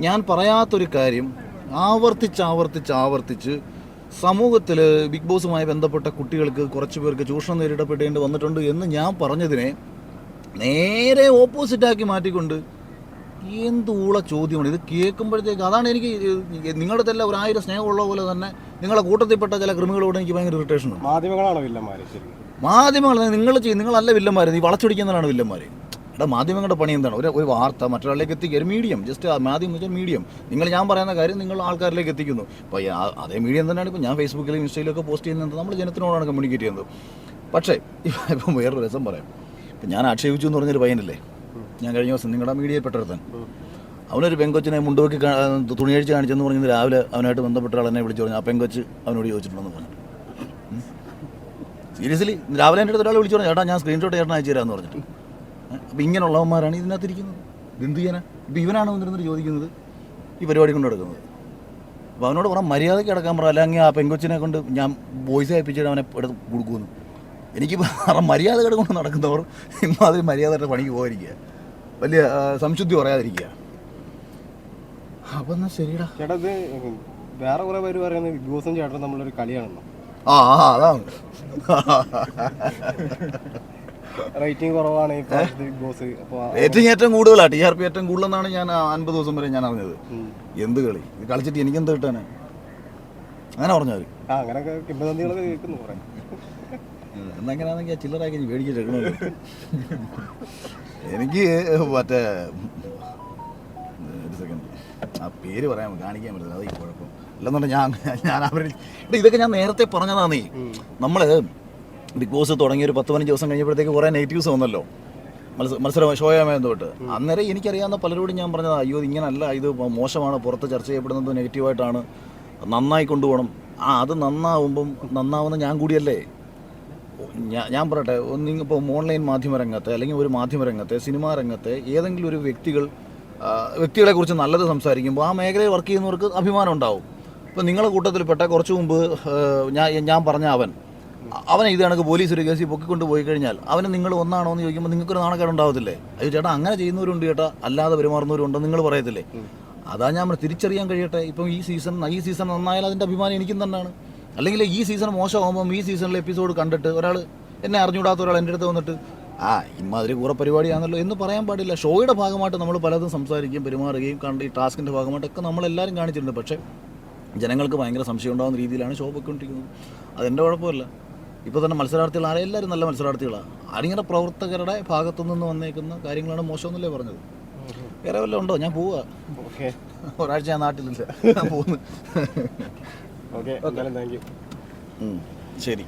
ഞാൻ പറയാത്തൊരു കാര്യം ആവർത്തിച്ച് സമൂഹത്തിൽ ബിഗ് ബോസുമായി ബന്ധപ്പെട്ട കുട്ടികൾക്ക് കുറച്ച് പേർക്ക് ചൂഷണം നേരിടപ്പെടേണ്ടി വന്നിട്ടുണ്ട് എന്ന് ഞാൻ പറഞ്ഞതിനെ നേരെ ഓപ്പോസിറ്റാക്കി മാറ്റിക്കൊണ്ട് എന്തുള്ള ചോദ്യമാണ് ഇത് കേൾക്കുമ്പോഴത്തേക്ക്. അതാണ് എനിക്ക് നിങ്ങളുടെ തന്നെ 1000 സ്നേഹമുള്ള പോലെ തന്നെ നിങ്ങളെ കൂട്ടത്തിൽപ്പെട്ട ചില ക്രിമികളോട് എനിക്ക് ഭയങ്കര ഇറിറ്റേഷനുണ്ട്. മാധ്യമങ്ങളാണ് വില്ലന്മാർ. മാധ്യമങ്ങൾ നിങ്ങളല്ല വില്ലന്മാർ, നീ വളച്ചൊടിക്കുന്നതാണ് വില്ലന്മാർ. എടാ, മാധ്യമങ്ങളുടെ പണി എന്താണ്? ഒരു വാർത്ത മറ്റൊരാളിലേക്ക് എത്തിക്കുക, ഒരു മീഡിയം. ജസ്റ്റ് മാധ്യമം എന്ന് വെച്ചാൽ മീഡിയം. ഞാൻ പറയുന്ന കാര്യം നിങ്ങൾ ആൾക്കാരിലേക്ക് എത്തിക്കുന്നു. ഇപ്പോൾ അതേ മീഡിയം തന്നെയാണ് ഇപ്പോൾ ഞാൻ ഫേസ്ബുക്കിലും ഇൻസ്റ്റയിലൊക്കെ പോസ്റ്റ് ചെയ്യുന്നത്. നമ്മൾ ജനത്തിനോടാണ് കമ്മ്യൂണിക്കേറ്റ് ചെയ്യുന്നത്. പക്ഷേ ഇപ്പം വേറൊരു രസം പറയാം. ഇപ്പം ഞാൻ ആക്ഷേപിച്ചു എന്ന് പറഞ്ഞൊരു പയ്യനല്ലേ, ഞാൻ കഴിഞ്ഞ ദിവസം നിങ്ങളുടെ മീഡിയയിൽപ്പെട്ടൊരുത്തൻ, അവനൊരു പെങ്കൊച്ചിനെ മുണ്ടുവെക്കി തുണിയഴിച്ച് കാണിച്ചെന്ന് പറഞ്ഞത് രാവിലെ അവനായിട്ട് ബന്ധപ്പെട്ട ആൾ എന്നെ വിളിച്ചു പറഞ്ഞു ആ പെങ്കൊച്ച് അവനോട് ചോദിച്ചിട്ടുണ്ടെന്ന് പറഞ്ഞു. സീരിയസ്ലി രാവിലെ എൻ്റെ അടുത്ത് ഒരാൾ വിളിച്ചു പറഞ്ഞു ചേട്ടാ ഞാൻ സ്ക്രീൻഷോട്ട് ചേട്ടൻ അയച്ചു തരാമെന്ന് പറഞ്ഞിട്ട്. അപ്പോൾ ഇങ്ങനെയുള്ളവന്മാരാണ് ഇതിനകത്തിരിക്കുന്നത്. എന്ത് ചെയ്യാനാ? ഇപ്പോൾ ഇവനാണ് വന്നിരുന്നിട്ട് ചോദിക്കുന്നത് ഈ പരിപാടി കൊണ്ട് നടക്കുന്നത്. അപ്പോൾ അവനോട് പറഞ്ഞാൽ മര്യാദയ്ക്ക് കിടക്കാൻ പറ, അല്ലെങ്കിൽ ആ പെങ്കൊച്ചിനെ കൊണ്ട് ഞാൻ വോയിസ് അയപ്പിച്ചിട്ട് അവനെ എടുത്ത് കൊടുക്കുമെന്ന്. എനിക്ക് മര്യാദകൾ കൊണ്ട് നടക്കുന്നവർ ഇന്നും അതിൽ മര്യാദയുടെ പണിക്ക് പോകാതിരിക്കുക, വലിയ സംശുദ്ധി പറയാതിരിക്കുക. അപ്പം എന്നാൽ ശരിടാ ചേട്ടാ. ഇത് വേറെ കുറേ പേര് പറയുന്നത് ബിഗ് ബോസും ചേട്ടൻ നമ്മളൊരു കളിയാണെന്നോ. അതാണ് റേറ്റിംഗ് കുറവാണ് ബിഗ് ബോസ്. റേറ്റിംഗ് ഏറ്റവും കൂടുതലാണ്, TRP ഏറ്റവും കൂടുതലെന്നാണ് ഞാൻ 50 ദിവസം വരെ ഞാൻ അറിഞ്ഞത്. എന്ത് കളി ഇത് കളിച്ചിട്ട് എനിക്കെന്ത് കിട്ടാനാ? അങ്ങനെ പറഞ്ഞാൽ അങ്ങനെയൊക്കെ കിംവദന്തികളൊക്കെ കേൾക്കുന്നു പറയാം. എന്നങ്ങനെയാണെങ്കിൽ ചില്ലറാക്കി മേടിച്ചിട്ട് എനിക്ക് മറ്റേ ഒരു സെക്കൻഡ് ആ പേര് പറയാൻ കാണിക്കാൻ പറ്റില്ല, അത് ഈ കുഴപ്പം അല്ലെന്നുണ്ടെങ്കിൽ ഞാൻ അവർ ഇതൊക്കെ ഞാൻ നേരത്തെ പറഞ്ഞതാന്നേ. നമ്മൾ ബിഗ് ബോസ് തുടങ്ങി ഒരു 10-15 ദിവസം കഴിഞ്ഞപ്പോഴത്തേക്ക് കുറേ നെഗറ്റീവ്സ് വന്നല്ലോ മത്സരം ഷോയുമായി ബന്ധപ്പെട്ട്. അന്നേരം എനിക്കറിയാവുന്ന പലരോടും ഞാൻ പറഞ്ഞത് അയ്യോ ഇതിങ്ങനല്ല, ഇത് മോശമാണ്, പുറത്ത് ചർച്ച ചെയ്യപ്പെടുന്നത് നെഗറ്റീവായിട്ടാണ്, നന്നായി കൊണ്ടുപോകണം. അത് നന്നാവുമ്പം നന്നാവുന്ന ഞാൻ കൂടിയല്ലേ. ഞാൻ പറയട്ടെ, ഇപ്പോൾ ഓൺലൈൻ മാധ്യമരംഗത്തെ അല്ലെങ്കിൽ ഒരു മാധ്യമരംഗത്തെ സിനിമാ രംഗത്തെ ഏതെങ്കിലും ഒരു വ്യക്തികളെക്കുറിച്ച് നല്ലത് സംസാരിക്കുമ്പോൾ ആ മേഖലയിൽ വർക്ക് ചെയ്യുന്നവർക്ക് അഭിമാനം ഉണ്ടാവും. ഇപ്പോൾ നിങ്ങളുടെ കൂട്ടത്തിൽപ്പെട്ട കുറച്ച് മുമ്പ് ഞാൻ പറഞ്ഞ അവനെ ഇത് കണക്ക് പോലീസ് ഒരു കേസിൽ പൊക്കിക്കൊണ്ട് പോയി കഴിഞ്ഞാൽ അവന് നിങ്ങൾ ഒന്നാണോ എന്ന് ചോദിക്കുമ്പോൾ നിങ്ങൾക്കൊരു നാണക്കേട് ഉണ്ടാവത്തില്ലേ? അയ്യോ ചേട്ടാ അങ്ങനെ ചെയ്യുന്നവരുണ്ട് ചേട്ടാ, അല്ലാതെ പെരുമാറുന്നവരുണ്ടെന്ന് നിങ്ങൾ പറയത്തില്ലേ? അതാ ഞാൻ തിരിച്ചറിയാൻ കഴിയട്ടെ. ഇപ്പം ഈ സീസൺ നന്നായാൽ അതിൻ്റെ അഭിമാനം എനിക്കും തന്നെയാണ്. അല്ലെങ്കിൽ ഈ സീസൺ മോശമാകുമ്പം ഈ സീസണിലെ എപ്പിസോഡ് കണ്ടിട്ട് ഒരാൾ എന്നെ അറിഞ്ഞുകൂടാത്ത ഒരാൾ എൻ്റെ അടുത്ത് വന്നിട്ട് ഇമാതിരി കൂറ പരിപാടിയാണല്ലോ എന്ന് പറയാൻ പാടില്ല. ഷോയുടെ ഭാഗമായിട്ട് നമ്മൾ പലതും സംസാരിക്കുകയും പെരുമാറുകയും ഈ ടാസ്കിൻ്റെ ഭാഗമായിട്ടൊക്കെ നമ്മളെല്ലാവരും കാണിച്ചിട്ടുണ്ട്. പക്ഷേ ജനങ്ങൾക്ക് ഭയങ്കര സംശയം ഉണ്ടാകുന്ന രീതിയിലാണ് ഷോ പൊയ്ക്കൊണ്ടിരിക്കുന്നത്. അതെൻ്റെ കുഴപ്പമില്ല. ഇപ്പോൾ തന്നെ മത്സരാർത്ഥികൾ എല്ലാവരും നല്ല മത്സരാർത്ഥികളാണ്. ആരിങ്ങനെ പ്രവർത്തകരുടെ ഭാഗത്തു നിന്ന് വന്നേക്കുന്ന കാര്യങ്ങളാണ് മോശമെന്നല്ലേ പറഞ്ഞത്. വേറെ വല്ലതും ഉണ്ടോ? ഞാൻ പോവുക, ഒരാഴ്ച ഞാൻ നാട്ടിലില്ല, ഞാൻ പോകുന്നു. ശരി.